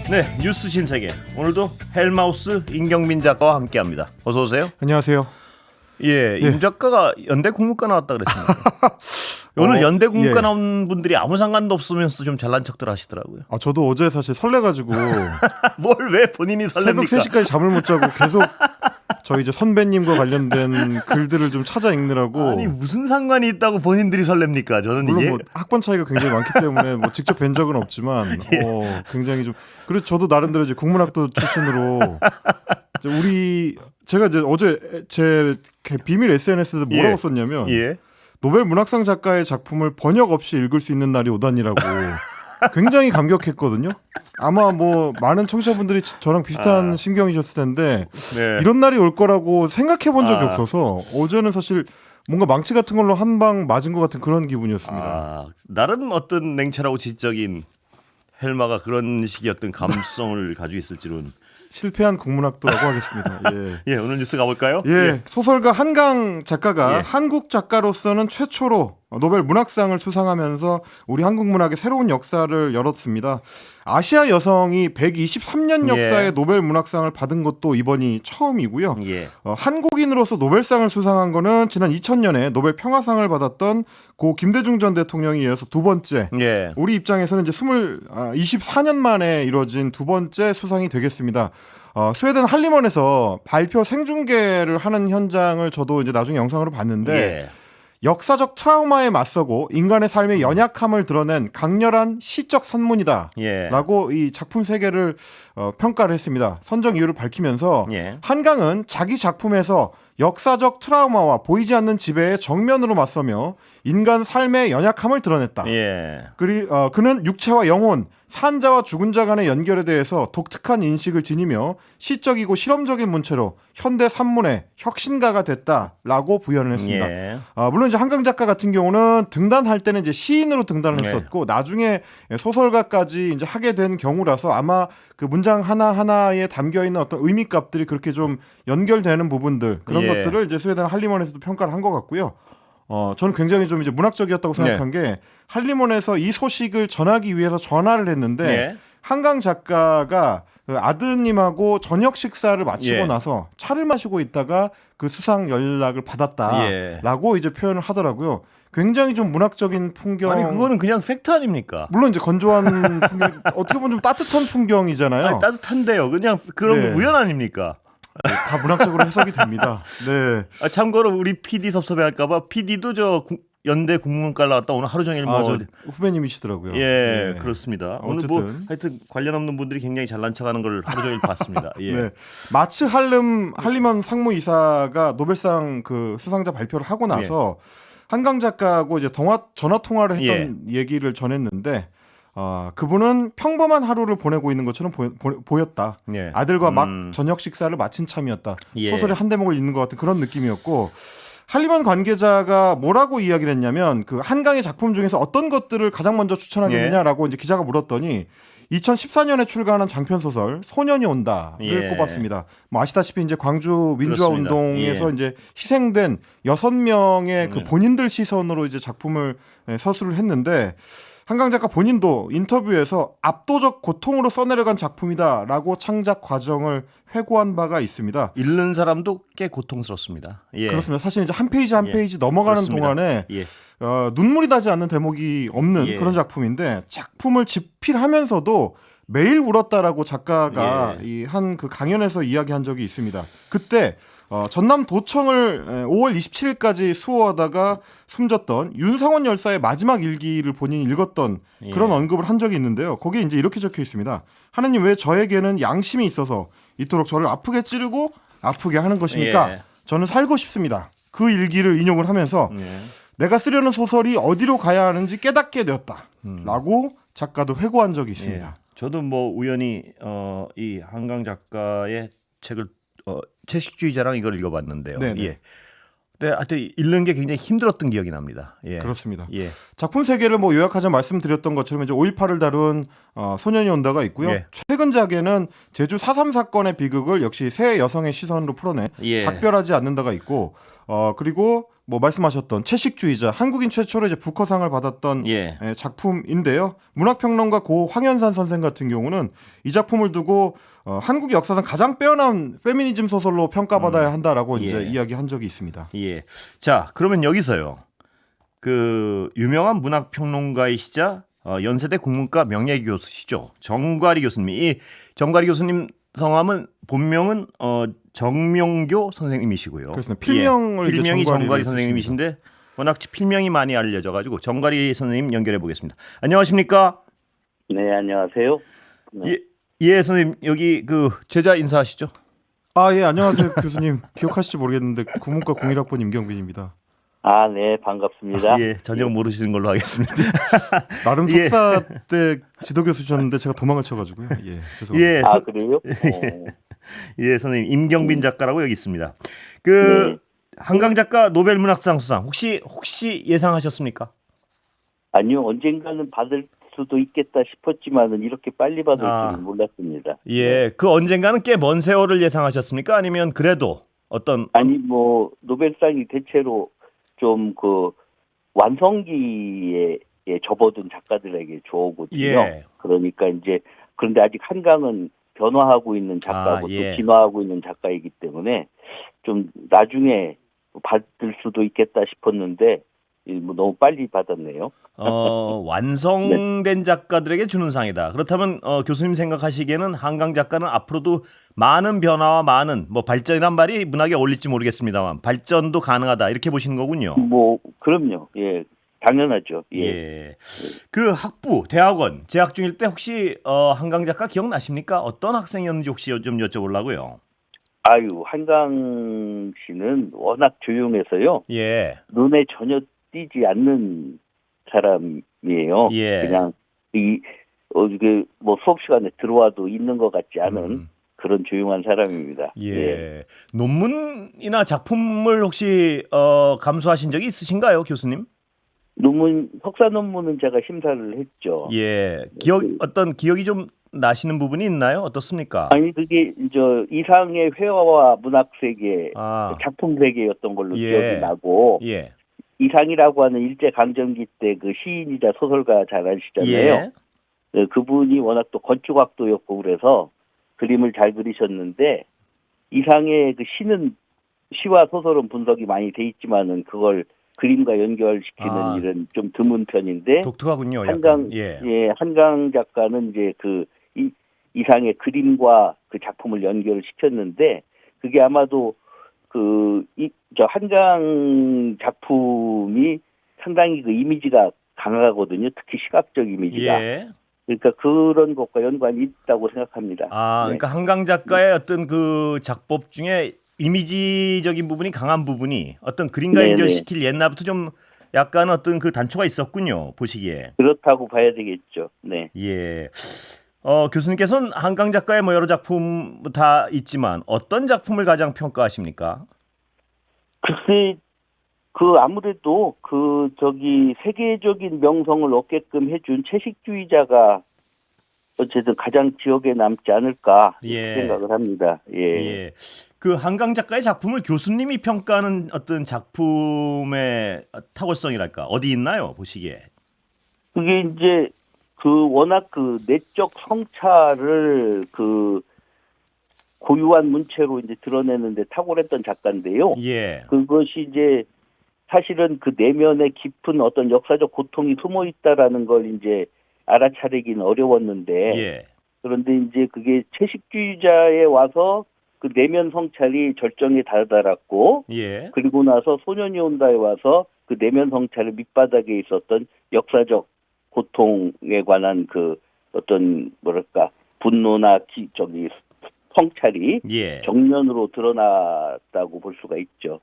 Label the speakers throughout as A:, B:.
A: 네, 뉴스 신세계. 오늘도 헬마우스 임경민 작가와 함께합니다. 어서 오세요.
B: 안녕하세요.
A: 예, 임 작가가 연대 국문과 나왔다 그랬습니다. 오늘 연대 국문과 나온 분들이 아무 상관도 없으면서 좀 잘난 척들 하시더라고요.
B: 저도 어제 사실 설레가지고
A: 뭘 왜 본인이 설렙니까?
B: 새벽 3시까지 잠을 못 자고 계속 저희 이제 선배님과 관련된 글들을 좀 찾아 읽느라고.
A: 아니 무슨 상관이 있다고 본인들이 설렙니까? 저는
B: 물론
A: 이게
B: 뭐 학번 차이가 굉장히 많기 때문에 뭐 직접 뵌 적은 없지만 굉장히 좀 그리고 저도 나름대로 이제 국문학도 출신으로 제가 이제 어제 제 비밀 SNS에 뭐라고 썼냐면 노벨 문학상 작가의 작품을 번역 없이 읽을 수 있는 날이 오다니라고 굉장히 감격했거든요. 아마 뭐 많은 청취자분들이 저랑 비슷한 심경이셨을 텐데 이런 날이 올 거라고 생각해 본 적이 없어서 어제는 사실 뭔가 망치 같은 걸로 한 방 맞은 것 같은 그런 기분이었습니다.
A: 나름 어떤 냉철하고 지적인 헬마가 그런 식의 어떤 감성을 가지고 있을지는
B: 실패한 국문학도라고 하겠습니다.
A: 예, 오늘 뉴스 가볼까요?
B: 소설가 한강 작가가
A: 예.
B: 한국 작가로서는 최초로 노벨 문학상을 수상하면서 우리 한국 문학의 새로운 역사를 열었습니다. 아시아 여성이 123년 역사의 노벨 문학상을 받은 것도 이번이 처음이고요. 한국인으로서 노벨상을 수상한 거는 지난 2000년에 노벨 평화상을 받았던 고 김대중 전 대통령에 이어서 두 번째. 우리 입장에서는 이제 24년 만에 이뤄진 두 번째 수상이 되겠습니다. 스웨덴 할리먼에서 발표 생중계를 하는 현장을 저도 이제 나중에 영상으로 봤는데 역사적 트라우마에 맞서고 인간의 삶의 연약함을 드러낸 강렬한 시적 산문이다 라고 이 작품 세계를 평가를 했습니다. 선정 이유를 밝히면서 한강은 자기 작품에서 역사적 트라우마와 보이지 않는 지배에 정면으로 맞서며 인간 삶의 연약함을 드러냈다. 그는 육체와 영혼, 산자와 죽은 자 간의 연결에 대해서 독특한 인식을 지니며 시적이고 실험적인 문체로 현대 산문의 혁신가가 됐다라고 부연을 했습니다. 물론 이제 한강 작가 같은 경우는 등단할 때는 이제 시인으로 등단을 했었고 나중에 소설가까지 이제 하게 된 경우라서 아마 그 문장 하나하나에 담겨 있는 어떤 의미값들이 그렇게 좀 연결되는 부분들 그런 것들을 이제 스웨덴 할리먼에서도 평가를 한 것 같고요. 저는 굉장히 좀 이제 문학적이었다고 생각한 게 할리먼에서 이 소식을 전하기 위해서 전화를 했는데 한강 작가가 그 아드님하고 저녁 식사를 마치고 나서 차를 마시고 있다가 그 수상 연락을 받았다라고 이제 표현을 하더라고요. 굉장히 좀 문학적인 풍경.
A: 아니 그거는 그냥 팩트 아닙니까?
B: 물론 이제 건조한 풍경, 어떻게 보면 좀 따뜻한 풍경이잖아요.
A: 아니, 따뜻한데요. 그냥 그런 우연 아닙니까?
B: 다 문학적으로 해석이 됩니다.
A: 참고로 우리 PD 섭섭해할까봐 PD도 저 연대 국문과 나왔다 오늘 하루 종일
B: 후배님이시더라고요.
A: 그렇습니다.
B: 어쨌든.
A: 오늘 뭐 하여튼 관련 없는 분들이 굉장히 잘난 척하는 걸 하루 종일 봤습니다.
B: 마츠 할리먼 상무이사가 노벨상 그 수상자 발표를 하고 나서 한강 작가하고 이제 전화 통화를 했던 얘기를 전했는데. 그분은 평범한 하루를 보내고 있는 것처럼 보였다. 아들과 막 저녁 식사를 마친 참이었다. 소설의 한 대목을 읽는 것 같은 그런 느낌이었고 할리먼 관계자가 뭐라고 이야기를 했냐면 그 한강의 작품 중에서 어떤 것들을 가장 먼저 추천하겠느냐라고 이제 기자가 물었더니 2014년에 출간한 장편 소설 소년이 온다를 꼽았습니다. 뭐 아시다시피 이제 광주 민주화 운동에서 이제 희생된 6명의 그 본인들 시선으로 이제 작품을 서술을 했는데 한강 작가 본인도 인터뷰에서 압도적 고통으로 써내려간 작품이다라고 창작 과정을 회고한 바가 있습니다.
A: 읽는 사람도 꽤 고통스럽습니다.
B: 그렇습니다. 사실 이제 한 페이지 한 페이지 넘어가는 동안에 눈물이 나지 않는 대목이 없는 그런 작품인데 작품을 집필하면서도 매일 울었다라고 작가가 이 한 그 강연에서 이야기한 적이 있습니다. 그때 전남 도청을 5월 27일까지 수호하다가 숨졌던 윤상원 열사의 마지막 일기를 본인이 읽었던 그런 언급을 한 적이 있는데요. 거기에 이제 이렇게 적혀 있습니다. 하느님 왜 저에게는 양심이 있어서 이토록 저를 아프게 찌르고 아프게 하는 것입니까? 저는 살고 싶습니다. 그 일기를 인용을 하면서 내가 쓰려는 소설이 어디로 가야 하는지 깨닫게 되었다. 라고 작가도 회고한 적이 있습니다.
A: 저도 뭐 우연히 이 한강 작가의 책을 채식주의자랑 이걸 읽어봤는데요. 하여튼 읽는 게 굉장히 힘들었던 기억이 납니다.
B: 그렇습니다. 작품 세계를 뭐 요약하자 말씀드렸던 것처럼 이제 5.18을 다룬 소년이 온다가 있고요. 최근작에는 제주 4.3 사건의 비극을 역시 새 여성의 시선으로 풀어낸 작별하지 않는다가 있고 그리고 뭐 말씀하셨던 채식주의자, 한국인 최초로 이제 부커상을 받았던
A: 예.
B: 작품인데요. 문학평론가 고 황현산 선생 같은 경우는 이 작품을 두고 한국 역사상 가장 빼어난 페미니즘 소설로 평가받아야 한다라고
A: 예.
B: 이제 이야기한 적이 있습니다.
A: 예. 자, 그러면 여기서요. 그 유명한 문학평론가이시자 연세대 국문과 명예교수시죠. 정과리 교수님. 이 정과리 교수님 성함은 본명은 정명교 선생님이시고요.
B: 그렇습니다. 필명을
A: 필명이
B: 이제
A: 정과리 선생님이신데 워낙 필명이 많이 알려져가지고 정과리 선생님 연결해 보겠습니다. 안녕하십니까?
C: 네, 안녕하세요. 네.
A: 예, 선생님 여기 그 제자 인사하시죠.
B: 아, 예, 안녕하세요, 교수님. 기억하실지 모르겠는데 국문과 01학번 임경빈입니다.
C: 아, 네, 반갑습니다.
A: 예, 전혀 모르시는 걸로 하겠습니다.
B: 나름 석사 때 지도 교수셨는데 제가 도망을 쳐가지고요. 예, 죄송합니다.
A: 예,
C: 아, 그래요?
A: 예, 선생님 임경빈 작가라고 여기 있습니다. 그
C: 네.
A: 한강 작가 노벨 문학상 수상 혹시 예상하셨습니까?
C: 아니요, 언젠가는 받을 수도 있겠다 싶었지만은 이렇게 빨리 받을 줄은 몰랐습니다.
A: 예, 그 언젠가는 꽤 먼 세월을 예상하셨습니까? 아니면 그래도 어떤
C: 아니, 뭐 노벨상이 대체로 좀 그 완성기에 접어든 작가들에게 줘오거든요.
A: 예.
C: 그러니까 이제 그런데 아직 한강은 변화하고 있는 작가고
A: 예.
C: 또 진화하고 있는 작가이기 때문에 좀 나중에 받을 수도 있겠다 싶었는데 뭐 너무 빨리 받았네요.
A: 완성된 작가들에게 주는 상이다. 그렇다면 교수님 생각하시기에는 한강 작가는 앞으로도 많은 변화와 많은 뭐 발전이란 말이 문학에 어울릴지 모르겠습니다만 발전도 가능하다 이렇게 보시는 거군요.
C: 뭐 그럼요. 예, 당연하죠. 예.
A: 예. 그 학부 대학원 재학 중일 때 혹시 한강 작가 기억나십니까? 어떤 학생이었는지 혹시 좀 여쭤보려고요.
C: 아유, 한강 씨는 워낙 조용해서요.
A: 예.
C: 눈에 전혀 띄지 않는 사람이에요.
A: 예.
C: 그냥 이게 뭐 수업 시간에 들어와도 있는 것 같지 않은 그런 조용한 사람입니다.
A: 예.
C: 예.
A: 논문이나 작품을 혹시 감수하신 적이 있으신가요, 교수님?
C: 석사 논문은 제가 심사를 했죠.
A: 예. 어떤 기억이 좀 나시는 부분이 있나요? 어떻습니까?
C: 아니 그게 이상의 회화와 문학 세계, 작품 세계였던 걸로
A: 예.
C: 기억이 나고
A: 예.
C: 이상이라고 하는 일제 강점기 때 그 시인이자 소설가 잘 아시잖아요. 예. 그분이 워낙 또 건축학도였고 그래서 그림을 잘 그리셨는데 이상의 그 시와 소설은 분석이 많이 돼 있지만은 그걸 그림과 연결시키는 일은 좀 드문 편인데
A: 독특하군요.
C: 한강 작가는 이제 그 이상의 그림과 그 작품을 연결시켰는데 그게 아마도 한강 작품이 상당히 그 이미지가 강하거든요. 특히 시각적 이미지가.
A: 예.
C: 그러니까 그런 것과 연관이 있다고 생각합니다.
A: 그러니까 한강 작가의 어떤 그 작법 중에 이미지적인 부분이 강한 부분이 어떤 그림과 연결시킬 옛날부터 좀 약간 어떤 그 단초가 있었군요. 보시기에.
C: 그렇다고 봐야 되겠죠. 네.
A: 예. 교수님께서는 한강 작가의 뭐 여러 작품 다 있지만 어떤 작품을 가장 평가하십니까?
C: 글쎄, 아무래도 세계적인 명성을 얻게끔 해준 채식주의자가 어쨌든 가장 기억에 남지 않을까 생각을 합니다.
A: 예. 그 한강 작가의 작품을 교수님이 평가하는 어떤 작품의 탁월성이랄까 어디 있나요? 보시기에.
C: 그게 이제 워낙 내적 성찰을 고유한 문체로 이제 드러내는데 탁월했던 작가인데요.
A: 예.
C: 그것이 이제 사실은 그 내면에 깊은 어떤 역사적 고통이 숨어 있다라는 걸 이제 알아차리긴 어려웠는데 그런데 이제 그게 채식주의자에 와서 그 내면 성찰이 절정에 다다랐고 그리고 나서 소년이 온다에 와서 그 내면 성찰의 밑바닥에 있었던 역사적 고통에 관한 그 어떤 분노나 성찰이 정면으로 드러났다고 볼 수가 있죠.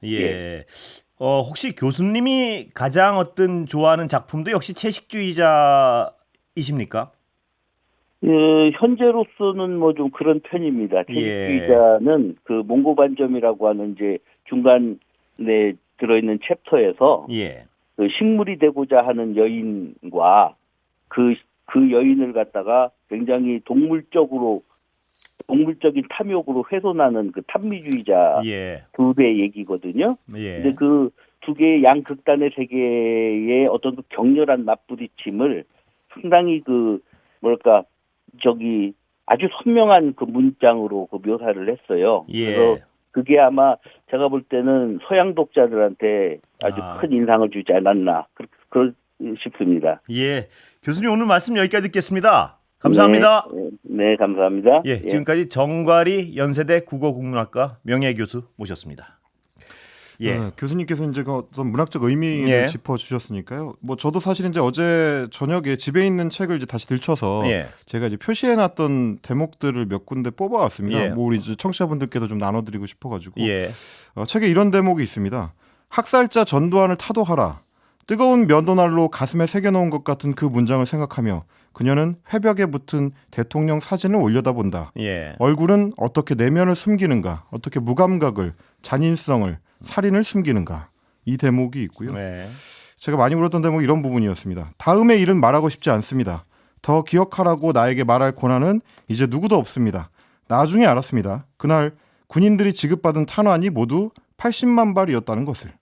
A: 혹시 교수님이 가장 어떤 좋아하는 작품도 역시 채식주의자이십니까?
C: 현재로서는 뭐 좀 그런 편입니다. 채식주의자는 그 몽고반점이라고 하는 이제 중간에 들어있는 챕터에서 그 식물이 되고자 하는 여인과 그 여인을 갖다가 굉장히 동물적인 탐욕으로 훼손하는 그 탐미주의자 둘의 얘기거든요. 근데 두 개의 양극단의 세계의 어떤 그 격렬한 맞부딪힘을 상당히 아주 선명한 그 문장으로 그 묘사를 했어요.
A: 예.
C: 그래서 그게 아마 제가 볼 때는 서양 독자들한테 아주 큰 인상을 주지 않았나 그렇게 싶습니다.
A: 예, 교수님 오늘 말씀 여기까지 듣겠습니다. 감사합니다.
C: 네, 감사합니다.
A: 예, 지금까지 정과리 연세대 국어국문학과 명예교수 모셨습니다. 예,
B: 교수님께서 이제 그 어떤 문학적 의미를 짚어주셨으니까요. 뭐 저도 사실 이제 어제 저녁에 집에 있는 책을 이제 다시 들춰서 제가 이제 표시해놨던 대목들을 몇 군데 뽑아왔습니다. 뭐 우리 이제 청취자분들께도 좀 나눠드리고 싶어가지고 책에 이런 대목이 있습니다. 학살자 전두환을 타도하라. 뜨거운 면도날로 가슴에 새겨놓은 것 같은 그 문장을 생각하며 그녀는 회벽에 붙은 대통령 사진을 올려다본다. 얼굴은 어떻게 내면을 숨기는가, 어떻게 무감각을, 잔인성을, 살인을 숨기는가. 이 대목이 있고요. 제가 많이 울었던 대목이 이런 부분이었습니다. 다음의 일은 말하고 싶지 않습니다. 더 기억하라고 나에게 말할 권한은 이제 누구도 없습니다. 나중에 알았습니다. 그날 군인들이 지급받은 탄환이 모두 80만 발이었다는 것을.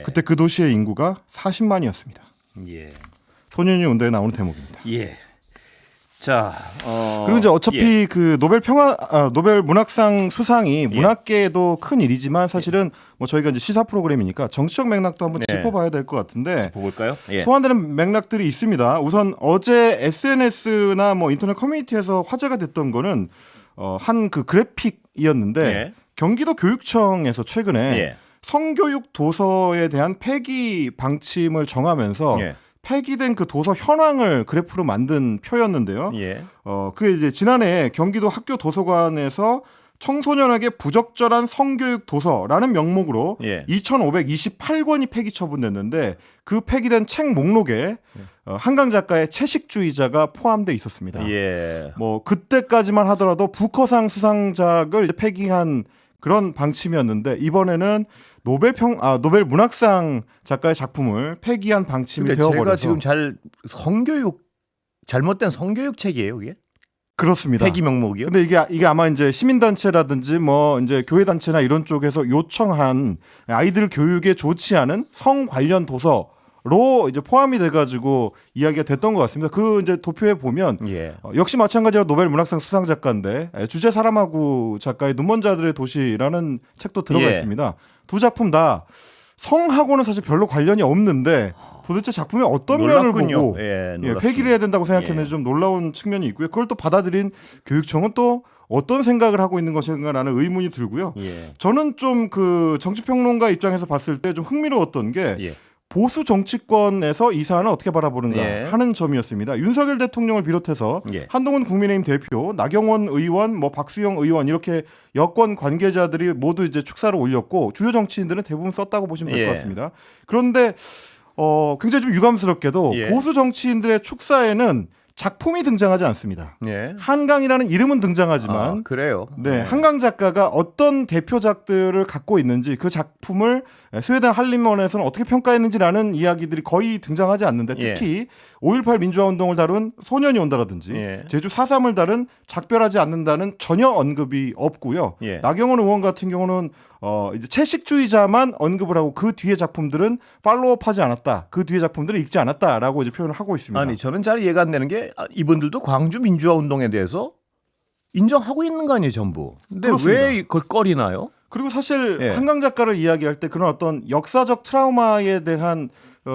B: 그때 그 도시의 인구가 40만이었습니다. 소년이 온다에 나오는 대목입니다.
A: 자,
B: 그리고 이제 어차피 그 노벨 문학상 수상이 문학계에도 큰 일이지만 사실은 뭐 저희가 이제 시사 프로그램이니까 정치적 맥락도 한번 짚어봐야 될 것 같은데
A: 볼까요?
B: 소환되는 맥락들이 있습니다. 우선 어제 SNS나 뭐 인터넷 커뮤니티에서 화제가 됐던 거는 한 그 그래픽이었는데 경기도 교육청에서 최근에 성교육 도서에 대한 폐기 방침을 정하면서 폐기된 그 도서 현황을 그래프로 만든 표였는데요. 그게 이제 지난해 경기도 학교 도서관에서 청소년에게 부적절한 성교육 도서라는 명목으로 2,528권이 폐기 처분됐는데 그 폐기된 책 목록에 한강 작가의 채식주의자가 포함돼 있었습니다. 뭐 그때까지만 하더라도 부커상 수상작을 이제 폐기한 그런 방침이었는데 이번에는 노벨 문학상 작가의 작품을 폐기한 방침이 되어버려서
A: 제가 지금 잘못된 성교육 책이에요, 이게?
B: 그렇습니다.
A: 폐기 명목이요?
B: 근데 이게 아마 이제 시민단체라든지 뭐 이제 교회단체나 이런 쪽에서 요청한 아이들 교육에 좋지 않은 성 관련 도서로 이제 포함이 돼가지고 이야기가 됐던 것 같습니다. 그 이제 도표에 보면 역시 마찬가지로 노벨 문학상 수상 작가인데 주제 사람하고 작가의 눈먼 자들의 도시라는 책도 들어가 있습니다. 두 작품 다 성하고는 사실 별로 관련이 없는데 도대체 작품의 어떤 면을 보고 폐기를 해야 된다고 생각했는지 좀 놀라운 측면이 있고요. 그걸 또 받아들인 교육청은 또 어떤 생각을 하고 있는 것인가라는 의문이 들고요. 저는 좀 그 정치평론가 입장에서 봤을 때 좀 흥미로웠던 게 보수 정치권에서 이 사안을 어떻게 바라보는가 하는 점이었습니다. 윤석열 대통령을 비롯해서 한동훈 국민의힘 대표, 나경원 의원, 뭐 박수영 의원 이렇게 여권 관계자들이 모두 이제 축사를 올렸고 주요 정치인들은 대부분 썼다고 보시면 될 것 같습니다. 그런데 굉장히 좀 유감스럽게도 보수 정치인들의 축사에는 작품이 등장하지 않습니다. 한강이라는 이름은 등장하지만
A: 그래요.
B: 한강 작가가 어떤 대표작들을 갖고 있는지 그 작품을 스웨덴 한림원에서는 어떻게 평가했는지라는 이야기들이 거의 등장하지 않는데 특히 5.18 민주화운동을 다룬 소년이 온다라든지 제주 4.3을 다룬 작별하지 않는다는 전혀 언급이 없고요. 나경원 의원 같은 경우는 이제 채식주의자만 언급을 하고 그 뒤에 작품들은 팔로우업하지 않았다. 그 뒤에 작품들을 읽지 않았다라고 이제 표현을 하고 있습니다.
A: 아니 저는 잘 이해가 안 되는 게 이분들도 광주 민주화 운동에 대해서 인정하고 있는 거 아니에요 전부. 근데
B: 그렇습니다.
A: 왜 그걸 꺼리나요?
B: 그리고 사실 한강 작가를 이야기할 때 그런 어떤 역사적 트라우마에 대한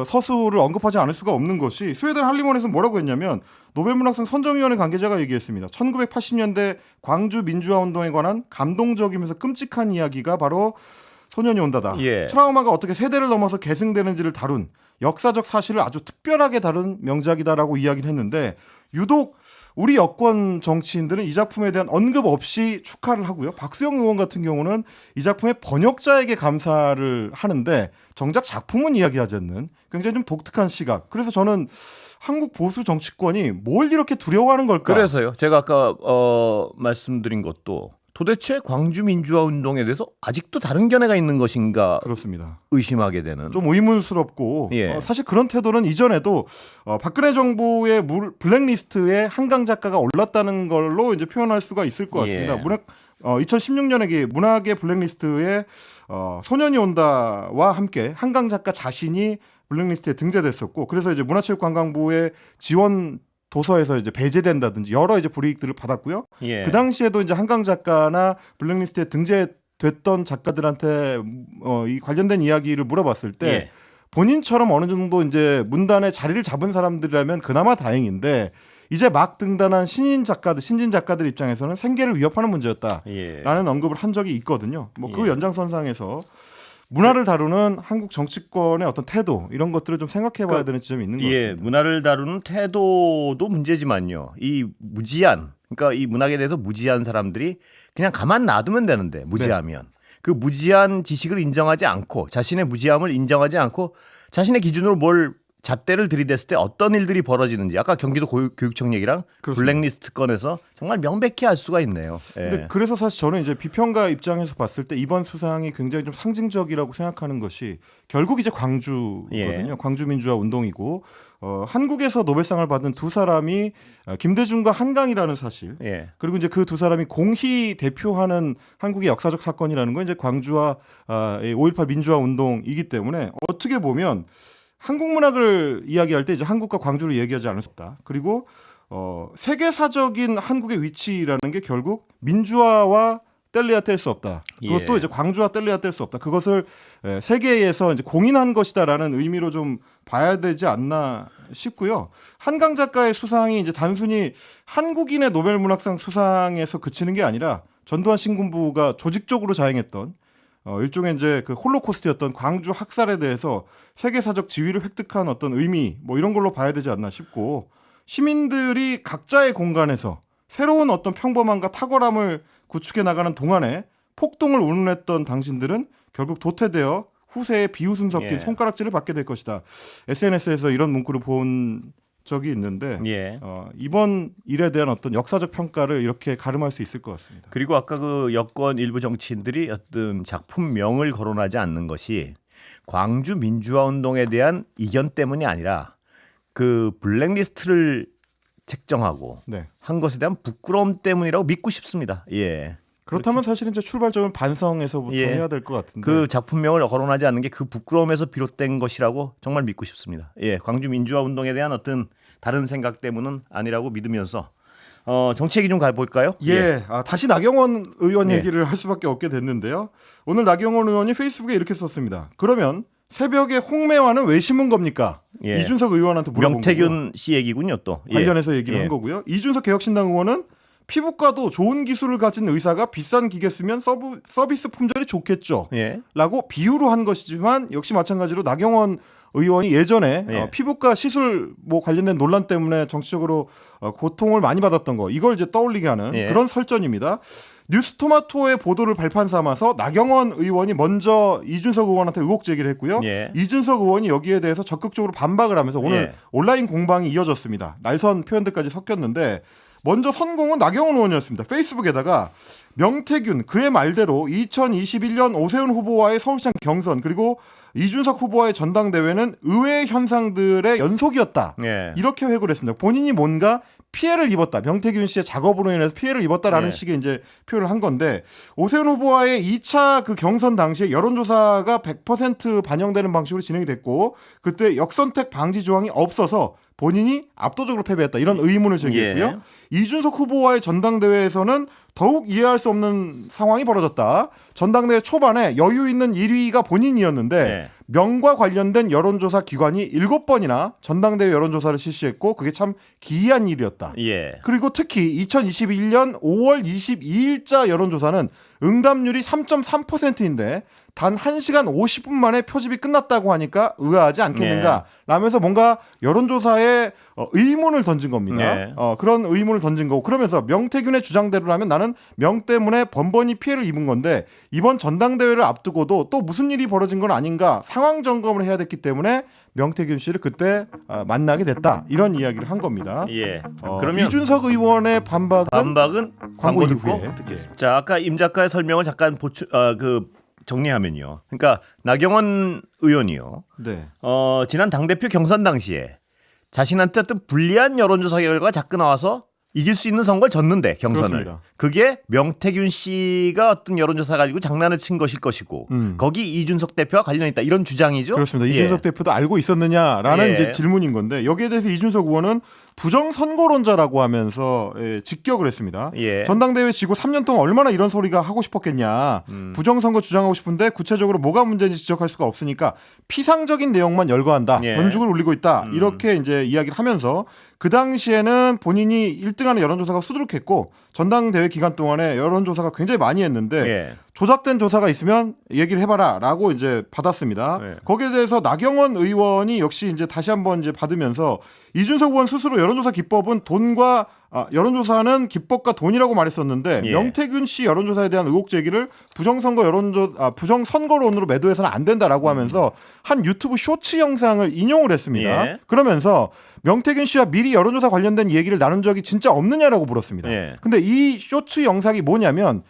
B: 서술을 언급하지 않을 수가 없는 것이 스웨덴 한림원에서 뭐라고 했냐면 노벨문학상 선정위원회 관계자가 얘기했습니다. 1980년대 광주 민주화 운동에 관한 감동적이면서 끔찍한 이야기가 바로 소년이 온다다. 트라우마가 어떻게 세대를 넘어서 계승되는지를 다룬 역사적 사실을 아주 특별하게 다룬 명작이다라고 이야기를 했는데 유독 우리 여권 정치인들은 이 작품에 대한 언급 없이 축하를 하고요. 박수영 의원 같은 경우는 이 작품의 번역자에게 감사를 하는데 정작 작품은 이야기하지 않는 굉장히 좀 독특한 시각. 그래서 저는 한국 보수 정치권이 뭘 이렇게 두려워하는 걸까?
A: 그래서요. 제가 아까 말씀드린 것도 도대체 광주 민주화 운동에 대해서 아직도 다른 견해가 있는 것인가
B: 그렇습니다.
A: 의심하게 되는.
B: 좀 의문스럽고
A: 예.
B: 사실 그런 태도는 이전에도 박근혜 정부의 블랙리스트에 한강 작가가 올랐다는 걸로 이제 표현할 수가 있을 것 같습니다.
A: 예.
B: 2016년에 문학의 블랙리스트에 소년이 온다와 함께 한강 작가 자신이 블랙리스트에 등재됐었고, 그래서 이제 문화체육관광부의 지원 도서에서 이제 배제된다든지 여러 이제 불이익들을 받았고요.
A: 예.
B: 그 당시에도 이제 한강 작가나 블랙리스트에 등재됐던 작가들한테 이 관련된 이야기를 물어봤을 때
A: 예.
B: 본인처럼 어느 정도 이제 문단에 자리를 잡은 사람들이라면 그나마 다행인데, 이제 막 등단한 신진 작가들 입장에서는 생계를 위협하는 문제였다라는
A: 예.
B: 언급을 한 적이 있거든요. 뭐 그
A: 예.
B: 연장선상에서 문화를 다루는 한국 정치권의 어떤 태도, 이런 것들을 좀 생각해봐야 되는 지점이 있는 것 같습니다.
A: 예, 문화를 다루는 태도도 문제지만요. 이 무지한, 그러니까 이 문학에 대해서 무지한 사람들이 그냥 가만 놔두면 되는데, 무지하면 그 무지한 지식을 인정하지 않고, 자신의 무지함을 인정하지 않고 자신의 기준으로 뭘 잣대를 들이댔을 때 어떤 일들이 벌어지는지, 아까 경기도 교육청 얘기랑
B: 그렇습니다.
A: 블랙리스트 건에서 정말 명백히 알 수가 있네요. 예.
B: 근데 그래서 사실 저는 이제 비평가 입장에서 봤을 때 이번 수상이 굉장히 좀 상징적이라고 생각하는 것이 결국 이제 광주거든요.
A: 예.
B: 광주 민주화 운동이고, 한국에서 노벨상을 받은 두 사람이 김대중과 한강이라는 사실,
A: 예.
B: 그리고 이제 그 두 사람이 공히 대표하는 한국의 역사적 사건이라는 건 이제 광주와 5.18 민주화 운동이기 때문에, 어떻게 보면 한국 문학을 이야기할 때 이제 한국과 광주를 얘기하지 않을 수 없다. 그리고 세계사적인 한국의 위치라는 게 결국 민주화와 뗄래야 뗄 수 없다. 그것도
A: 예.
B: 이제 광주와 뗄래야 뗄 수 없다. 그것을 세계에서 이제 공인한 것이다라는 의미로 좀 봐야 되지 않나 싶고요. 한강 작가의 수상이 이제 단순히 한국인의 노벨 문학상 수상에서 그치는 게 아니라 전두환 신군부가 조직적으로 자행했던 일종의 이제 그 홀로코스트였던 광주 학살에 대해서 세계사적 지위를 획득한 어떤 의미, 뭐 이런 걸로 봐야 되지 않나 싶고, 시민들이 각자의 공간에서 새로운 어떤 평범함과 탁월함을 구축해 나가는 동안에 폭동을 운운했던 당신들은 결국 도태되어 후세의 비웃음 섞인
A: 예.
B: 손가락질을 받게 될 것이다. SNS에서 이런 문구를 본 적이 있는데,
A: 예.
B: 이번 일에 대한 어떤 역사적 평가를 이렇게 가름할 수 있을 것 같습니다.
A: 그리고 아까 그 여권 일부 정치인들이 어떤 작품명을 거론하지 않는 것이 광주 민주화 운동에 대한 이견 때문이 아니라 그 블랙리스트를 책정하고
B: 네.
A: 한 것에 대한 부끄러움 때문이라고 믿고 싶습니다. 예.
B: 그렇다면 사실은 이제 출발점은 반성에서부터
A: 예.
B: 해야 될 것 같은데.
A: 그 작품명을 거론하지 않는 게 그 부끄러움에서 비롯된 것이라고 정말 믿고 싶습니다. 예, 광주 민주화 운동에 대한 어떤 다른 생각 때문은 아니라고 믿으면서 정치 얘기 좀 가볼까요?
B: 예, 다시 나경원 의원
A: 예.
B: 얘기를 할 수밖에 없게 됐는데요. 오늘 나경원 의원이 페이스북에 이렇게 썼습니다. 그러면 새벽에 홍매화는 왜 심은 겁니까?
A: 예.
B: 이준석 의원한테 물어본 거고요.
A: 명태균 씨 얘기군요, 또. 예.
B: 관련해서 얘기를
A: 예.
B: 한 거고요. 이준석 개혁신당 의원은 피부과도 좋은 기술을 가진 의사가 비싼 기계 쓰면 서비스 품절이 좋겠죠.
A: 예.
B: 라고 비유로 한 것이지만, 역시 마찬가지로 나경원 의원이 예전에
A: 예.
B: 피부과 시술 뭐 관련된 논란 때문에 정치적으로 고통을 많이 받았던 거, 이걸 이제 떠올리게 하는
A: 예.
B: 그런 설전입니다. 뉴스토마토의 보도를 발판 삼아서 나경원 의원이 먼저 이준석 의원한테 의혹 제기를 했고요.
A: 예.
B: 이준석 의원이 여기에 대해서 적극적으로 반박을 하면서 오늘
A: 예.
B: 온라인 공방이 이어졌습니다. 날선 표현들까지 섞였는데, 먼저 선공은 나경원 의원이었습니다. 페이스북에다가 명태균, 그의 말대로 2021년 오세훈 후보와의 서울시장 경선, 그리고 이준석 후보와의 전당대회는 의외의 현상들의 연속이었다.
A: 예.
B: 이렇게 회고를 했습니다. 본인이 뭔가 피해를 입었다. 명태균 씨의 작업으로 인해서 피해를 입었다라는
A: 예.
B: 식의 이제 표현을 한 건데, 오세훈 후보와의 2차 그 경선 당시에 여론조사가 100% 반영되는 방식으로 진행이 됐고, 그때 역선택 방지 조항이 없어서 본인이 압도적으로 패배했다. 이런 의문을 제기했고요.
A: 예.
B: 이준석 후보와의 전당대회에서는 더욱 이해할 수 없는 상황이 벌어졌다. 전당대회 초반에 여유 있는 1위가 본인이었는데
A: 예.
B: 명과 관련된 여론조사 기관이 7번이나 전당대회 여론조사를 실시했고, 그게 참 기이한 일이었다.
A: 예.
B: 그리고 특히 2021년 5월 22일자 여론조사는 응답률이 3.3%인데 단 1시간 50분 만에 표집이 끝났다고 하니까 의아하지 않겠는가 라면서 뭔가 여론조사에 의문을 던진 겁니다.
A: 네.
B: 그런 의문을 던진 거고, 그러면서 명태균의 주장대로라면 나는 명 때문에 번번이 피해를 입은 건데 이번 전당대회를 앞두고도 또 무슨 일이 벌어진 건 아닌가 상황 점검을 해야 됐기 때문에 명태균 씨를 그때 만나게 됐다. 이런 이야기를 한 겁니다.
A: 예. 그러면
B: 이준석 의원의 반박은
A: 광고 듣고
B: 이후에
A: 듣겠습니다. 자, 아까 임 작가의 설명을 잠깐 정리하면요. 그러니까 나경원 의원이요.
B: 네.
A: 지난 당대표 경선 당시에 자신한테 어떤 불리한 여론조사 결과가 자꾸 나와서 이길 수 있는 선거를 졌는데 경선을.
B: 그렇습니다.
A: 그게 명태균 씨가 어떤 여론조사 가지고 장난을 친 것일 것이고 거기 이준석 대표와 관련이 있다 이런 주장이죠.
B: 그렇습니다.
A: 예.
B: 이준석 대표도 알고 있었느냐라는
A: 예.
B: 이제 질문인 건데 여기에 대해서 이준석 의원은 부정선거론자라고 하면서 직격을 했습니다.
A: 예.
B: 전당대회 지고 3년 동안 얼마나 이런 소리가 하고 싶었겠냐. 부정선거 주장하고 싶은데 구체적으로 뭐가 문제인지 지적할 수가 없으니까 피상적인 내용만 열거한다.
A: 예.
B: 변죽을 울리고 있다. 이렇게 이제 이야기를 하면서 그 당시에는 본인이 1등하는 여론조사가 수두룩했고 전당대회 기간 동안에 여론조사가 굉장히 많이 했는데
A: 예.
B: 조작된 조사가 있으면 얘기를 해봐라라고 이제 받았습니다.
A: 네.
B: 거기에 대해서 나경원 의원이 역시 이제 다시 한번 이제 받으면서 이준석 의원 스스로 여론조사 기법은 여론조사는 기법과 돈이라고 말했었는데
A: 예.
B: 명태균 씨 여론조사에 대한 의혹 제기를 부정선거론으로 매도해서는 안 된다라고 하면서 한 유튜브 쇼츠 영상을 인용을 했습니다.
A: 예.
B: 그러면서 명태균 씨와 미리 여론조사 관련된 얘기를 나눈 적이 진짜 없느냐라고 물었습니다.
A: 예.
B: 근데 이 쇼츠 영상이 뭐냐면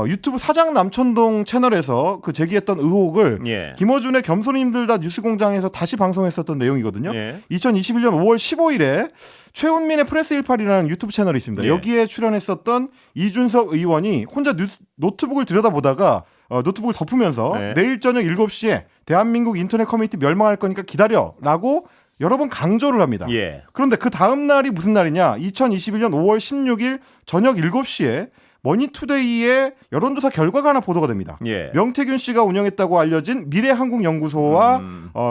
B: 유튜브 사장 남천동 채널에서 그 제기했던 의혹을
A: 예.
B: 김어준의 겸손히 힘들다 뉴스공장에서 다시 방송했었던 내용이거든요.
A: 예.
B: 2021년 5월 15일에 최훈민의 프레스 18이라는 유튜브 채널이 있습니다.
A: 예.
B: 여기에 출연했었던 이준석 의원이 혼자 노트북을 들여다보다가 노트북을 덮으면서
A: 네.
B: 내일 저녁 7시에 대한민국 인터넷 커뮤니티 멸망할 거니까 기다려라고 여러 번 강조를 합니다.
A: 예.
B: 그런데 그 다음 날이 무슨 날이냐? 2021년 5월 16일 저녁 7시에 머니투데이의 여론조사 결과가 하나 보도가 됩니다.
A: 예.
B: 명태균 씨가 운영했다고 알려진 미래한국연구소와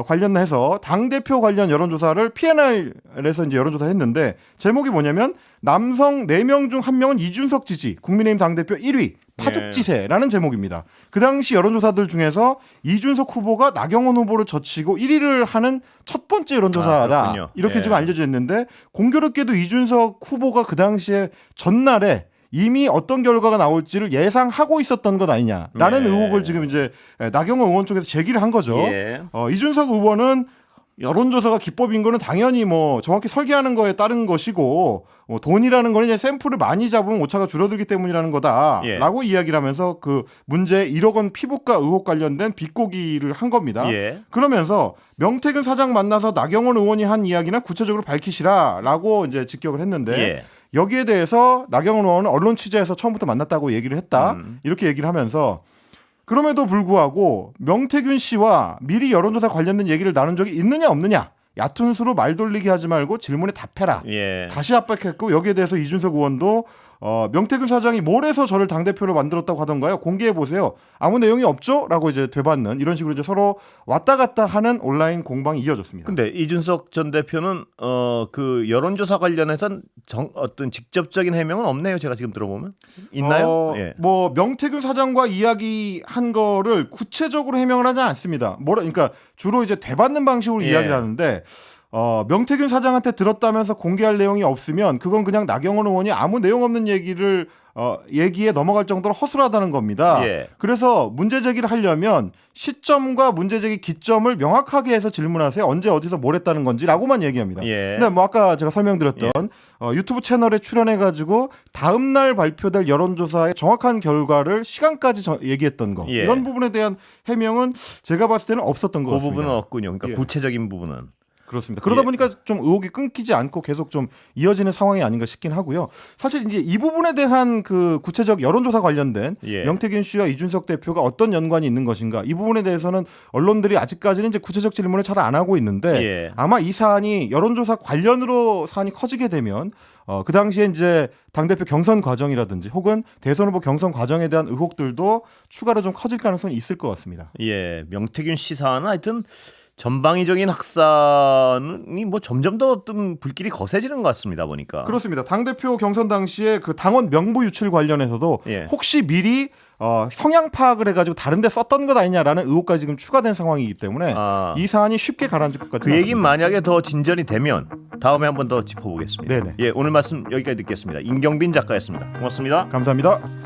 B: 관련해서 당대표 관련 여론조사를 PNR에서 이제 여론조사를 했는데 제목이 뭐냐면 남성 4명 중 1명은 이준석 지지 국민의힘 당대표 1위 파죽지세라는 제목입니다. 그 당시 여론조사들 중에서 이준석 후보가 나경원 후보를 젖히고 1위를 하는 첫 번째 여론조사다.
A: 그렇군요.
B: 이렇게
A: 예.
B: 지금 알려져 있는데 공교롭게도 이준석 후보가 그 당시에 전날에 이미 어떤 결과가 나올지를 예상하고 있었던 것 아니냐라는
A: 예.
B: 의혹을 지금 이제 나경원 의원 쪽에서 제기를 한 거죠.
A: 예.
B: 이준석 의원은 여론조사가 기법인 거는 당연히 뭐 정확히 설계하는 거에 따른 것이고 돈이라는 거는 이제 샘플을 많이 잡으면 오차가 줄어들기 때문이라는 거다라고
A: 예.
B: 이야기를 하면서 그 문제 1억 원 피부과 의혹 관련된 비꼬기를 한 겁니다.
A: 예.
B: 그러면서 명태균 사장 만나서 나경원 의원이 한 이야기는 구체적으로 밝히시라라고 이제 직격을 했는데
A: 예.
B: 여기에 대해서 나경원 의원은 언론 취재에서 처음부터 만났다고 얘기를 했다. 이렇게 얘기를 하면서 그럼에도 불구하고 명태균 씨와 미리 여론조사 관련된 얘기를 나눈 적이 있느냐 없느냐 얕은 수로 말 돌리기 하지 말고 질문에 답해라.
A: 예.
B: 다시 압박했고 여기에 대해서 이준석 의원도 명태균 사장이 뭘 해서 저를 당대표로 만들었다고 하던가요? 공개해 보세요. 아무 내용이 없죠? 라고 이제 되받는 이런 식으로 이제 서로 왔다 갔다 하는 온라인 공방이 이어졌습니다.
A: 근데 이준석 전 대표는 그 여론조사 관련해선 어떤 직접적인 해명은 없네요. 제가 지금 들어보면 있나요? 예.
B: 뭐 명태균 사장과 이야기한 거를 구체적으로 해명을 하지 않습니다. 그러니까 주로 이제 되받는 방식으로
A: 예.
B: 이야기를 하는데 명태균 사장한테 들었다면서 공개할 내용이 없으면 그건 그냥 나경원 의원이 아무 내용 없는 얘기를 얘기에 넘어갈 정도로 허술하다는 겁니다.
A: 예.
B: 그래서 문제 제기를 하려면 시점과 문제 제기 기점을 명확하게 해서 질문하세요. 언제 어디서 뭘 했다는 건지라고만 얘기합니다.
A: 예.
B: 근데 뭐 아까 제가 설명드렸던 유튜브 채널에 출연해가지고 다음 날 발표될 여론조사의 정확한 결과를 시간까지 얘기했던 거
A: 예.
B: 이런 부분에 대한 해명은 제가 봤을 때는 없었던 것
A: 그
B: 같습니다.
A: 부분은 없군요. 그러니까
B: 예.
A: 구체적인 부분은.
B: 그렇습니다. 그러다
A: 예.
B: 보니까 좀 의혹이 끊기지 않고 계속 좀 이어지는 상황이 아닌가 싶긴 하고요. 사실 이제 이 부분에 대한 그 구체적 여론조사 관련된
A: 예.
B: 명태균 씨와 이준석 대표가 어떤 연관이 있는 것인가 이 부분에 대해서는 언론들이 아직까지는 이제 구체적 질문을 잘 안 하고 있는데
A: 예.
B: 아마 이 사안이 여론조사 관련으로 사안이 커지게 되면 그 당시에 이제 당대표 경선 과정이라든지 혹은 대선 후보 경선 과정에 대한 의혹들도 추가로 좀 커질 가능성이 있을 것 같습니다.
A: 예. 명태균 씨 사안은 하여튼 전방위적인 확산이 뭐 점점 더 어떤 불길이 거세지는 것 같습니다. 보니까.
B: 그렇습니다. 당대표 경선 당시에 그 당원 명부 유출 관련해서도
A: 예.
B: 혹시 미리 성향 파악을 해가지고 다른 데 썼던 것 아니냐라는 의혹까지 지금 추가된 상황이기 때문에 이 사안이 쉽게 가라앉을 것 같은
A: 그 얘기는 만약에 더 진전이 되면 다음에 한 번 더 짚어보겠습니다.
B: 네네.
A: 예, 오늘 말씀 여기까지 듣겠습니다. 임경빈 작가였습니다. 고맙습니다.
B: 감사합니다.